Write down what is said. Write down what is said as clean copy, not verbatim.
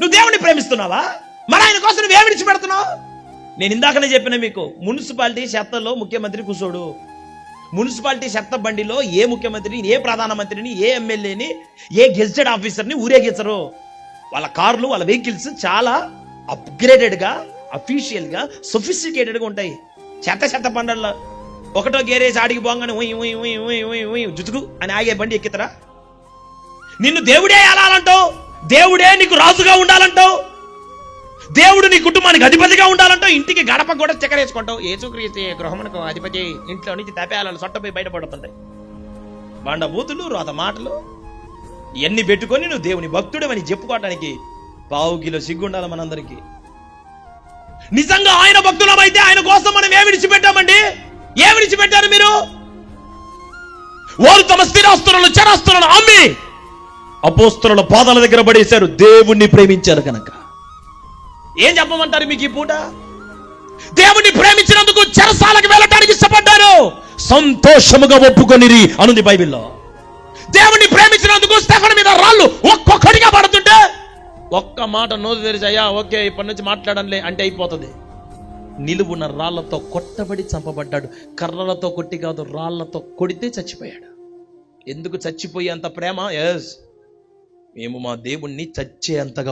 నువ్వు దేవుణ్ణి ప్రేమిస్తున్నావా? మరి ఆయన కోసం నువ్వేం విడిచిపెడుతున్నావు? నేను ఇందాకనే చెప్పిన మీకు, మున్సిపాలిటీ చెత్తలో ముఖ్యమంత్రి కూర్చోడు. మున్సిపాలిటీ చెత్త బండిలో ఏ ముఖ్యమంత్రిని, ఏ ప్రధానమంత్రిని, ఏ ఎమ్మెల్యేని, ఏ గెజిటెడ్ ఆఫీసర్ని ఊరేగించరు. వాళ్ళ కార్లు, వాళ్ళ వెహికల్స్ చాలా అప్గ్రేడెడ్గా, అఫీషియల్గా, సొఫిస్టికేటెడ్గా ఉంటాయి. చెత్త బండల్లో ఒకటో గేరేజ్ ఆడికి పోగానే జుతుకు అని ఆగే బండి ఎక్కితరా? నిన్ను దేవుడే ఏలాలంటావు, దేవుడే నీకు రాజుగా ఉండాలంటావు, దేవుడు నీ కుటుంబానికి అధిపతిగా ఉండాలంటావు, ఇంటికి గడప కూడా చెక్కరేసుకుంటావు. యేసుక్రీస్తు గృహమునకు అధిపతి, ఇంట్లో నుంచి తపేయాలని సొట్టపోయి బయటపడుతుంటాయి. బండ బూతులు, రోత మాటలు ఇవన్నీ పెట్టుకొని నువ్వు దేవుని భక్తుడమని చెప్పుకోవటానికి పావు కిలో సిగ్గుండాలి మనందరికీ. నిజంగా ఆయన భక్తులమైతే ఆయన కోసం మనం ఏమి విడిచిపెట్టామండి? ఏమి విడిచిపెట్టారు మీరు? వారు తమ స్థిరాస్తులను, చరాస్తులను అమ్మి అపోస్తలుల పాదాల దగ్గర పడేశారు, దేవుణ్ణి ప్రేమించారు కనుక. ఏం చెప్పమంటారు మీకు ఈ పూట? దేవుణ్ణి ప్రేమించినందుకు చెరసాలకు వెళ్ళటానికి ఇష్టపడ్డారు, సంతోషముగా ఒప్పుకొనిరి అనుంది బైబిల్లో. దేవుణ్ణి ప్రేమించినందుకు స్టెఫను మీద రాళ్ళు ఒక్కొక్కడిగా పడుతుంటే ఒక్క మాట నోరు తెరిచి, అయ్యా ఓకే ఇప్పటి నుంచి మాట్లాడంలే అంటే అయిపోతుంది. నిలువున రాళ్లతో కొట్టబడి చంపబడ్డాడు. కర్రలతో కొట్టి కాదు, రాళ్లతో కొడితే చచ్చిపోయాడు. ఎందుకు చచ్చిపోయేంత ప్రేమ? ఎస్, మేము మా దేవుణ్ణి చచ్చేంతగా